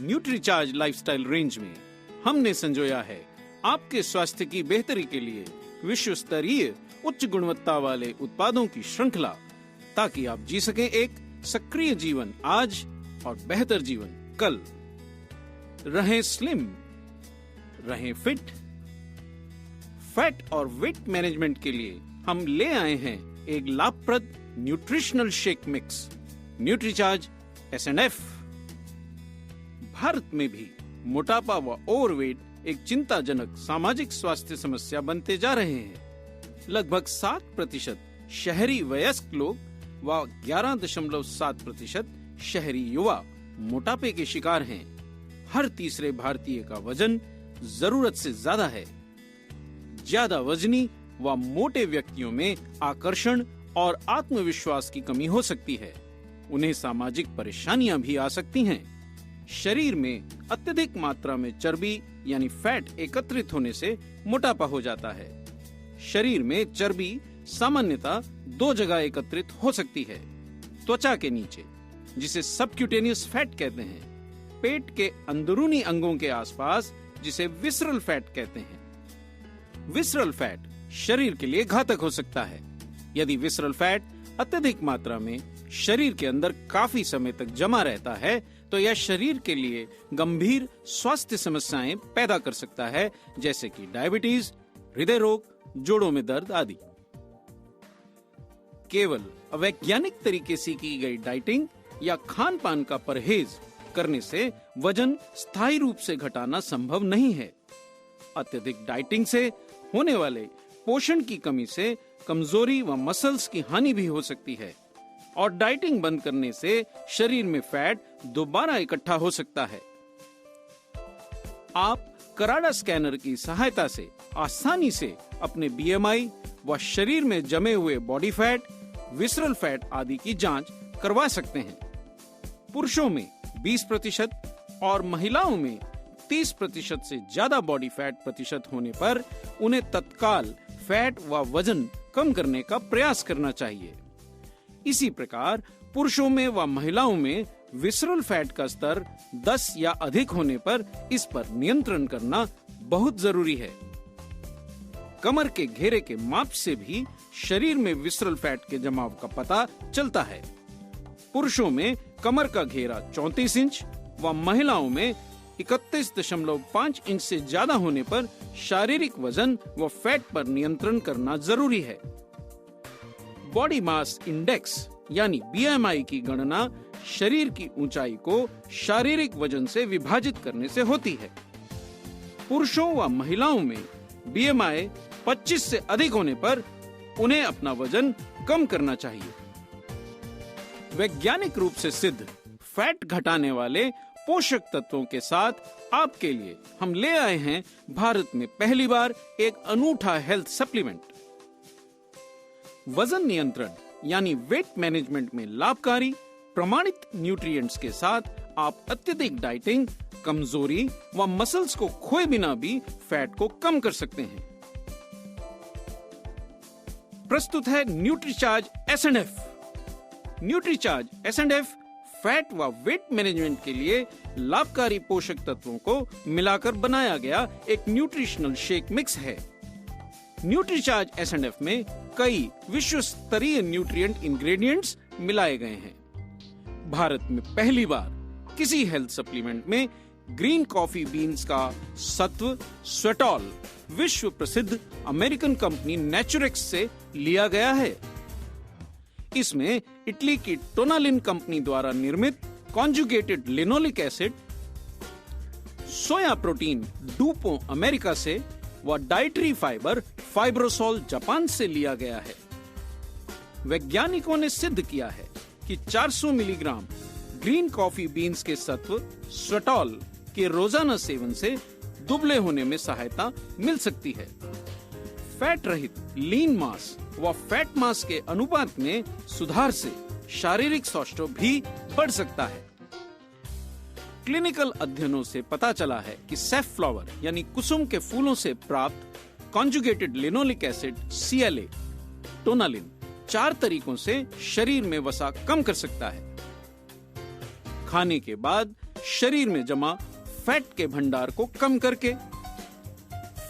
Nutricharge lifestyle range में हमने संजोया है आपके स्वास्थ्य की बेहतरी के लिए विश्व स्तरीय उच्च गुणवत्ता वाले उत्पादों की श्रृंखला, ताकि आप जी सकें एक सक्रिय जीवन आज और बेहतर जीवन कल। रहें स्लिम, रहें फिट। फैट और वेट मैनेजमेंट के लिए हम ले आए हैं एक लाभप्रद nutritional shake mix, Nutricharge S&F। Bharat में भी मोटापा व ओवरवेट एक चिंताजनक सामाजिक स्वास्थ्य समस्या बनते जा रहे हैं। लगभग 7% शहरी वयस्क लोग व 11.7% शहरी युवा मोटापे के शिकार हैं। हर तीसरे भारतीय का वजन जरूरत से ज्यादा है। ज्यादा वजनी व मोटे व्यक्तियों में आकर्षण और आत्मविश्वास की कमी हो सकती है। उन्हें सामाजिक परेशानियां भी आ सकती हैं। शरीर में अत्यधिक मात्रा में चर्बी यानी फैट एकत्रित होने से मोटापा हो जाता है। शरीर में चर्बी सामान्यतः 2 जगह एकत्रित हो सकती है। त्वचा के नीचे, जिसे सबक्यूटेनियस फैट कहते हैं, पेट के अंदरूनी अंगों के आसपास, जिसे विसरल फैट कहते हैं। विसरल फैट शरीर के लिए घातक हो सकता है। यदि विसरल फैट अत्यधिक मात्रा में शरीर के अंदर काफी समय तक जमा रहता है तो यह शरीर के लिए गंभीर स्वास्थ्य समस्याएं पैदा कर सकता है, जैसे कि डायबिटीज, हृदय रोग, जोड़ों में दर्द आदि। केवल अवैज्ञानिक तरीके से की गई डाइटिंग या खान पान का परहेज करने से वजन स्थायी रूप से घटाना संभव नहीं है। अत्यधिक डाइटिंग से होने वाले पोषण की कमी से कमजोरी व मसल्स की हानि भी हो सकती है और डाइटिंग बंद करने से शरीर में फैट दोबारा इकट्ठा हो सकता है। आप कराडा स्कैनर की सहायता से आसानी से अपने BMI व शरीर में जमे हुए बॉडी फैट, विसरल फैट आदि की जांच करवा सकते हैं। पुरुषों में 20% और महिलाओं में 30% से ज्यादा बॉडी फैट प्रतिशत होने पर उन्हें तत्काल फैट व वजन कम करने का प्रयास करना चाहिए। इसी प्रकार पुरुषों में व महिलाओं में विसरल फैट का स्तर 10 या अधिक होने पर इस पर नियंत्रण करना बहुत जरूरी है। कमर के घेरे के माप से भी शरीर में विसरल फैट के जमाव का पता चलता है। पुरुषों में कमर का घेरा 34 इंच व महिलाओं में 31.5 इंच से ज्यादा होने पर शारीरिक वजन व फैट पर नियंत्रण करना जरूरी है। बॉडी मास इंडेक्स यानी BMI की गणना शरीर की ऊंचाई को शारीरिक वजन से विभाजित करने से होती है। पुरुषों व महिलाओं में BMI 25 से अधिक होने पर उन्हें अपना वजन कम करना चाहिए। वैज्ञानिक रूप से सिद्ध फैट घटाने वाले पोषक तत्वों के साथ आपके लिए हम ले आए हैं भारत में पहली बार एक अनूठा हेल्थ सप्लीमेंट। वजन नियंत्रण यानी वेट मैनेजमेंट में लाभकारी प्रमाणित न्यूट्रिएंट्स के साथ आप अत्यधिक डाइटिंग, कमजोरी व मसल्स को खोए बिना भी फैट को कम कर सकते हैं। प्रस्तुत है Nutricharge S&F। Nutricharge S&F fat व वेट मैनेजमेंट के लिए लाभकारी पोषक तत्वों को मिलाकर बनाया गया एक न्यूट्रिशनल शेक मिक्स है। न्यूट्रीचार्ज S&F में कई विश्व स्तरीय न्यूट्रिएंट इंग्रेडिएंट्स मिलाए गए हैं। भारत में पहली बार किसी हेल्थ सप्लीमेंट में ग्रीन कॉफी बीन्स का सत्व स्वेटॉल विश्व प्रसिद्ध अमेरिकन कंपनी नेचुरेक्स से लिया गया है। इसमें इटली की टोनालिन कंपनी द्वारा निर्मित conjugated linoleic acid, soya protein DuPont America से व डाइटरी फाइबर फाइब्रोसॉल जापान से लिया गया है। वैज्ञानिकों ने सिद्ध किया है कि 400 मिलीग्राम ग्रीन कॉफी बीन्स के सत्व स्वेटॉल के रोजाना सेवन से दुबले होने में सहायता मिल सकती है। फैट रहित लीन मास व फैट मास के अनुपात में सुधार से शारीरिक सौष्ठव भी बढ़ सकता है। क्लिनिकल अध्ययनों से पता चला है कि सैफफ्लावर यानी कुसुम के फूलों से प्राप्त कॉन्जुगेटेड लिनोलिक एसिड CLA, टोनालिन 4 तरीकों से शरीर में वसा कम कर सकता है। खाने के बाद शरीर में जमा फैट के भंडार को कम करके,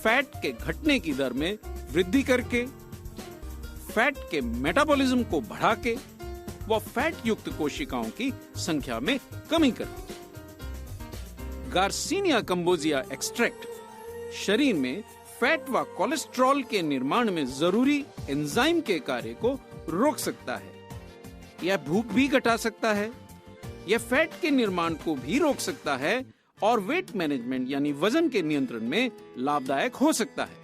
फैट के घटने की दर में वृद्धि करके, फैट के मेटाबॉलिज्म को बढ़ा के व फैट युक्त कोशिकाओं की संख्या में कमी करके। गार्सिनिया कंबोजिया एक्सट्रैक्ट शरीर में फैट व कोलेस्ट्रॉल के निर्माण में जरूरी एंजाइम के कार्य को रोक सकता है। यह भूख भी घटा सकता है, यह फैट के निर्माण को भी रोक सकता है और वेट मैनेजमेंट यानी वजन के नियंत्रण में लाभदायक हो सकता है।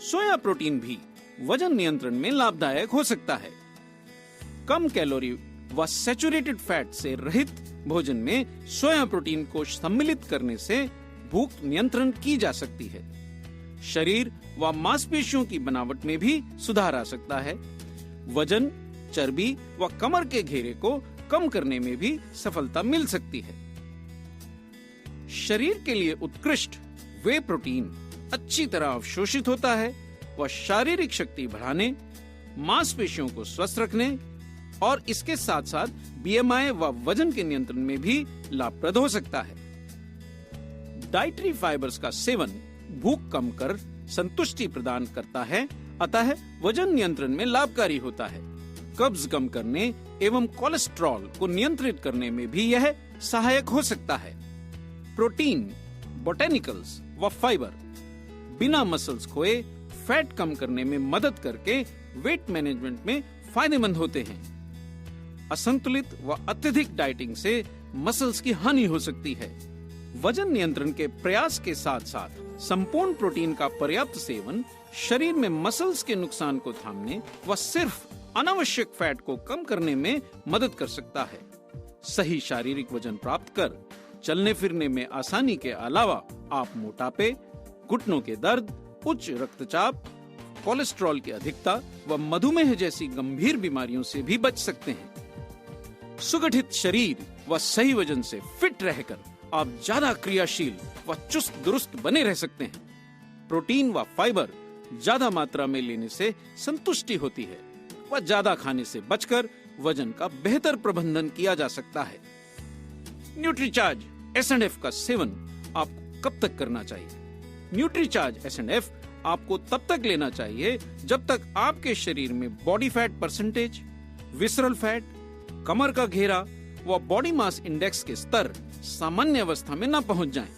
सोया प्रोटीन भी वजन नियंत्रण में लाभदायक हो सकता है। कम कैलोरी व सैचुरेटेड फैट से रहित भोजन में सोया प्रोटीन को सम्मिलित करने से भूख नियंत्रण की जा सकती है। शरीर व मांसपेशियों की बनावट में भी सुधार आ सकता है। वजन, चर्बी व कमर के घेरे को कम करने में भी सफलता मिल सकती है। शरीर के लिए उत्कृष्ट वे प्रोटीन अच्छी तरह अवशोषित होता है व शारीरिक शक्ति बढ़ाने, मांसपेशियों को स्वस्थ रखने और इसके साथ साथ बीएमआई व वजन के नियंत्रण में भी लाभप्रद हो सकता है। डाइटरी फाइबर्स का सेवन भूख कम कर संतुष्टि प्रदान करता है, अतः वजन नियंत्रण में लाभकारी होता है। कब्ज कम करने एवं कोलेस्ट्रॉल को नियंत्रित करने में भी यह सहायक हो सकता है। प्रोटीन, बोटेनिकल्स व फाइबर बिना मसल्स खोए फैट कम करने में मदद करके वेट मैनेजमेंट में फायदेमंद होते हैं। असंतुलित व अत्यधिक डाइटिंग से मसल्स की हानि हो सकती है। वजन नियंत्रण के प्रयास के साथ साथ संपूर्ण प्रोटीन का पर्याप्त सेवन शरीर में मसल्स के नुकसान को थामने व सिर्फ अनावश्यक फैट को कम करने में मदद कर सकता है। सही शारीरिक वजन प्राप्त कर चलने फिरने में आसानी के अलावा आप मोटापे, घुटनों के दर्द, उच्च रक्तचाप, कोलेस्ट्रॉल की अधिकता व मधुमेह जैसी गंभीर बीमारियों से भी बच सकते हैं। सुगठित शरीर व सही वजन से फिट रहकर आप ज्यादा क्रियाशील व चुस्त दुरुस्त बने रह सकते हैं। प्रोटीन व फाइबर ज्यादा मात्रा में लेने से संतुष्टि होती है व ज्यादा खाने से बचकर वजन का बेहतर प्रबंधन किया जा सकता है। न्यूट्रीचार्ज एस&एफ का सेवन आपको कब तक करना चाहिए? न्यूट्रीचार्ज एस&एफ आपको तब तक लेना चाहिए जब तक आपके शरीर में body fat percentage, visceral fat, कमर का घेरा व बॉडी मास इंडेक्स के स्तर सामान्य अवस्था में न पहुंच जाएं।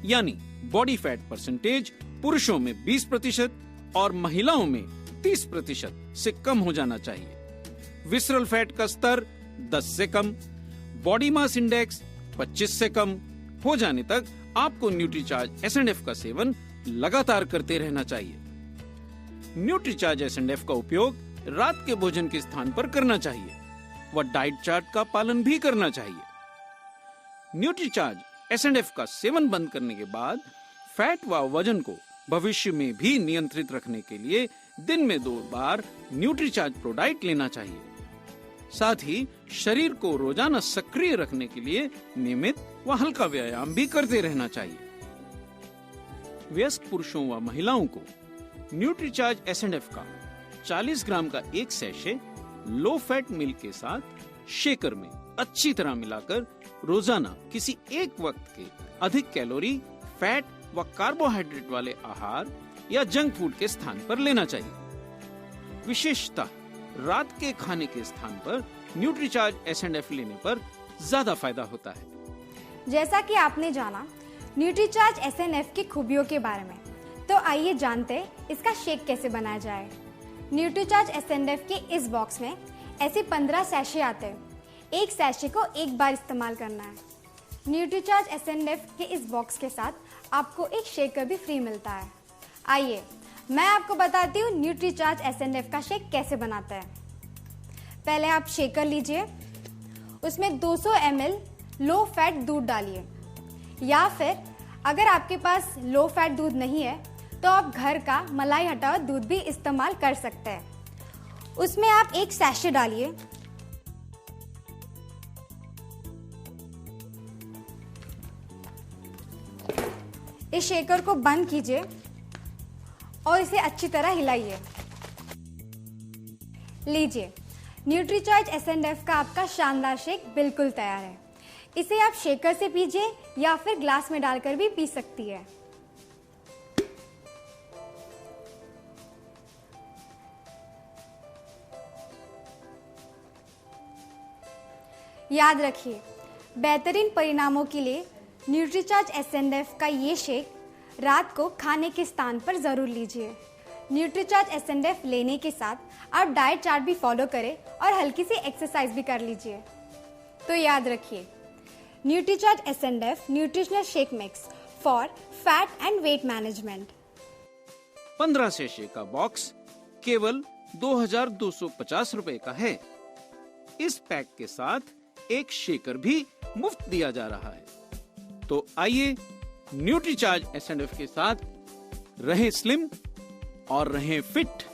यानी बॉडी फैट परसेंटेज पुरुषों में 20% और महिलाओं में 30% से कम हो जाना चाहिए। विसरल फैट का स्तर 10 से कम, बॉडी मास इंडेक्स 25 से कम हो जाने तक आपको न्यूट्रीचार्ज एस&एफ का सेवन लगातार करते रहना चाहिए। न्यूट्रीचार्ज एस&एफ का उपयोग रात के भोजन के स्थान पर करना चाहिए व डाइट चार्ट का पालन भी करना चाहिए। न्यूट्रीचार्ज एस&एफ का सेवन बंद करने के बाद फैट व वजन को भविष्य में भी नियंत्रित रखने के लिए दिन में 2 बार न्यूट्रीचार्ज प्रोडाइट लेना चाहिए। साथ ही शरीर को रोजाना सक्रिय रखने के लिए नियमित व हल्का व्यायाम भी करते रहना चाहिए। वयस्क पुरुषों व महिलाओं को न्यूट्रीचार्ज एस&एफ का 40 ग्राम का एक सैशे लो फैट मिल्क के साथ शेकर में अच्छी तरह मिलाकर रोजाना किसी एक वक्त के अधिक कैलोरी, फैट व कार्बोहाइड्रेट वाले आहार या जंक फूड के स्थान पर लेना चाहिए। विशेषतः रात के खाने के स्थान पर न्यूट्रीचार्ज एस&एफ लेने पर ज्यादा फायदा होता है। जैसा कि आपने जाना न्यूट्रीचार्ज एस&एफ की खूबियों के बारे में, तो आइए जानते इसका शेक कैसे बनाया जाए। न्यूट्रीचार्ज एस&एफ के इस बॉक्स में ऐसे 15 सैशे आते हैं। एक सैशे को एक बार इस्तेमाल करना है। न्यूट्रीचार्ज एस&एफ के इस बॉक्स के साथ आपको एक शेकर भी फ्री मिलता है। आइए मैं आपको बताती हूँ न्यूट्रीचार्ज एस&एफ का शेक कैसे बनाता है। पहले आप शेकर लीजिए, उसमें 200 ml लो फैट दूध डालिए, या फिर अगर आपके पास लो फैट दूध नहीं है तो आप घर का मलाई हटा हुआ दूध भी इस्तेमाल कर सकते हैं। उसमें आप एक सैशे डालिए। इस शेकर को बंद कीजिए और इसे अच्छी तरह हिलाइए। लीजिए, न्यूट्रीचार्ज एस&एफ का आपका शानदार शेक बिल्कुल तैयार है। इसे आप शेकर से पीजिए या फिर ग्लास में डालकर भी पी सकती है। याद रखिए, बेहतरीन परिणामों के लिए न्यूट्रीचार्ज एसएनएफ का ये शेक रात को खाने के स्थान पर जरूर लीजिए। न्यूट्रीचार्ज एसएनएफ लेने के साथ आप डाइट चार्ट भी फॉलो करें और हल्की सी एक्सरसाइज भी कर लीजिए। तो याद रखिए, Nutricharge SNF nutritional shake mix for fat and weight management. 15 sachet का बॉक्स केवल 2250 रुपए का है। इस पैक के साथ एक शेकर भी मुफ्त दिया जा रहा है। तो आइए न्यूट्रीचार्ज एसएनएफ के साथ रहें स्लिम और रहें फिट।